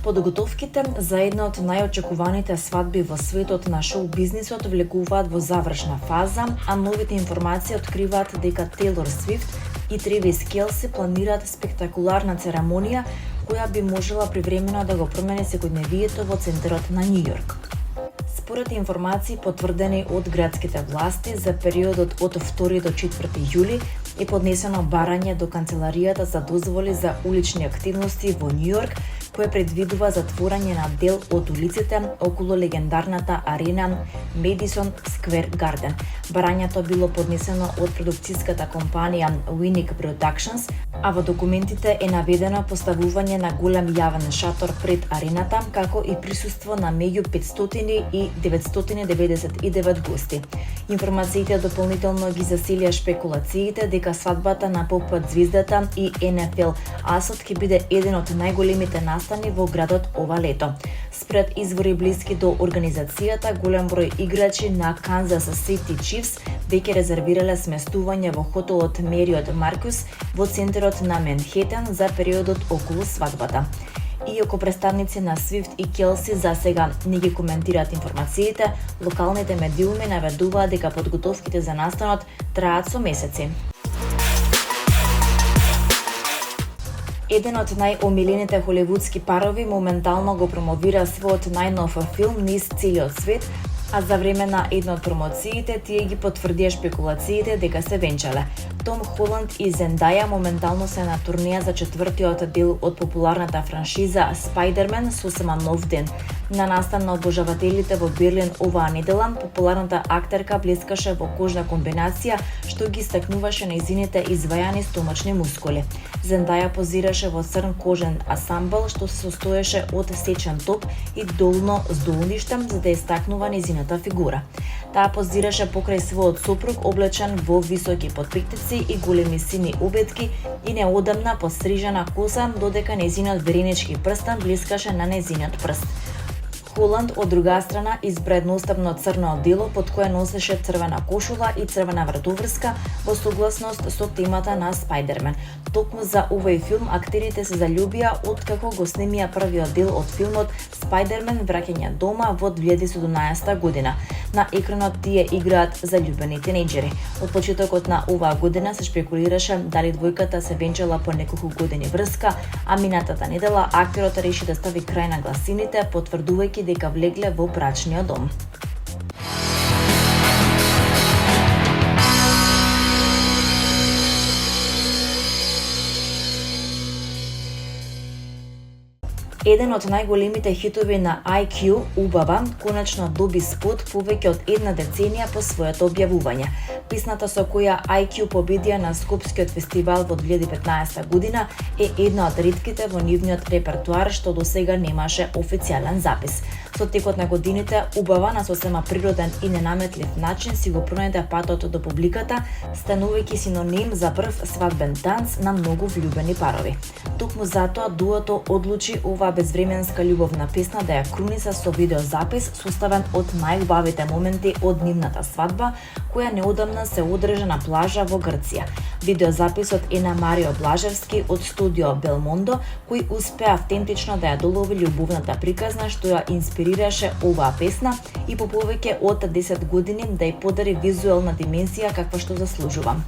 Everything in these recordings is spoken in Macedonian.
Подготовките за една од најочекуваните свадби во светот на шоу-бизнисот влегуваат во завршна фаза, а новите информации откриваат дека Тейлор Свифт и Тревис Келси планираат спектакуларна церемонија која би можела привремено да го промени секојдневието во центарот на Њу Јорк. Според информации потврдени од градските власти, за периодот од 2 до 4 јули е поднесено барање до канцеларијата за дозволи за улични активности во Њу Јорк, кој предвидува затворање на дел од улиците околу легендарната арена Медисон Сквер Гарден. Барањето било поднесено од продукцијската компанија Winnick Productions, а во документите е наведено поставување на голем јавен шатор пред арената, како и присуство на меѓу 500 и 999 гости. Информациите дополнително ги заселија шпекулациите дека свадбата на поп-звездата и NFL асот ќе биде еден од најголемите настани во градот ова лето. Според извори блиски до организацијата, голем број играчи на Kansas City Chiefs веќе резервирале сместување во хотелот Marriott Marquis во центарот на Менхетен за периодот околу свадбата. Иако представници на Свифт и Келси за сега не ги коментираат информациите, локалните медиуми наведуваат дека подготовките за настанот траат со месеци. Еден од најомилените холивудски парови моментално го промовира својот најнов филм низ целиот свет, а за време на една од промоциите тие ги потврдија шпекулациите дека се венчале. Том Холанд и Зендаја моментално се на турнеја за четвртиот дел од популарната франшиза Spider-Man со сама нов ден. На настан на обожавателите во Берлин оваа недела, популарната актерка блескаше во кожна комбинација што ги стакнуваше нејзините извајани стомачни мускули. Зендаја позираше во црн кожен асамбл што се состоеше од сечен топ и долно здолниште за да истакнува нејзината фигура. Таа позираше покрај својот сопруг облечен во високи подпектици и големи сини обетки и неодамна пострижена коса, додека нејзиниот веренички прстен блискаше на нејзиниот прст. Холанд од друга страна избра едноставно црно одело под кое носеше црвена кошула и црвена вратоврска во согласност со темата на Spider-Man. Токму за овој филм актерите се заљубија откако го снимија првиот дел од филмот Spider-Man враќање дома во 2017 година. На екранот тие играат заљубени тинејџери. Од почетокот на оваа година се шпекулираше дали двојката се венчала по неколку години врска, а минатата недела актерот реши да стави крај на гласините, потврдувајќи дека влегле во брачниот дом. Еден од најголемите хитови на IQ, Убава, конечно доби спот повеќе од една деценија по своето објавување. Песната со која IQ победија на Скопскиот фестивал во 2015 година е една од ретките во нивниот репертуар што досега немаше официјален запис. Со текот на годините, Убава на сосема природен и ненаметлив начин си го пронајде патот до публиката, станувајќи синоним за прв свадбен танц на многу влюбени парови. Токму затоа дуото одлучи оваа безвременска љубовна песна да ја круниса со видеозапис составен од најубавите моменти од нивната свадба, која неодамна се одржа на плажа во Грција. Видеозаписот е на Марио Блажевски од студио Белмондо, кој успеа автентично да ја долови љубовната приказна што ја инспирираше оваа песна и по повеќе од 10 години да ја подари визуелна дименсија каква што заслужува.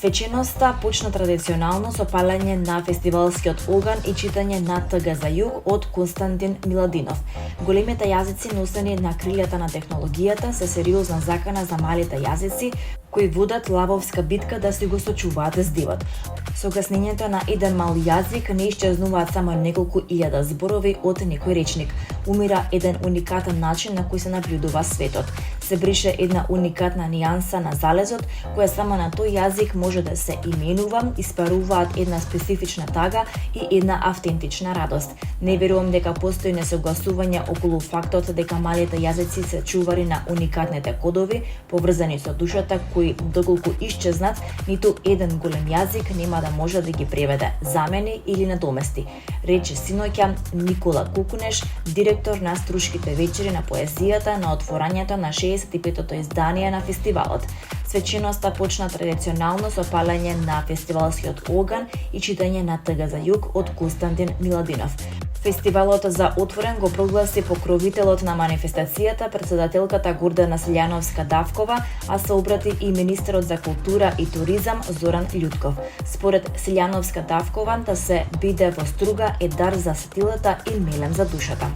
Свеченоста почна традиционално со палење на фестивалскиот оган и читање на ТГ за југ од Константин Миладинов. Големите јазици носени на крилјата на технологијата се сериозна закана за малите јазици, кои водат лавовска битка да си го сочуваат здивот. Со гаснењето на еден мал јазик не исчезнуваат само неколку илјада зборови од некој речник. Умира еден уникатен начин на кој се наблюдува светот. Се брише една уникатна нијанса на залезот, која само на тој јазик може да се именува, испаруваат една специфична тага и една автентична радост. Не верувам дека постои несогласување околу фактот дека малите јазици се чувари на уникатните кодови, поврзани со душата, кои доколку исчезнат, ниту еден голем јазик нема да може да ги преведе, замени или надомести, рече синоќа Никола Кукунеш, директор на Струшките вечери на поезијата на отворањето на 65-тото издание на фестивалот. Свеченоста почна традиционално со палење на фестивалскиот оган и читање на Тга за југ од Константин Миладинов. Фестивалот за отворен го прогласи покровителот на манифестацијата, председателката Гордана Силјановска-Давкова, а се обрати и министерот за култура и туризам Зоран Љутков. Според Силјановска-Давкова, да се биде во струга е дар за сетилата и мелем за душата.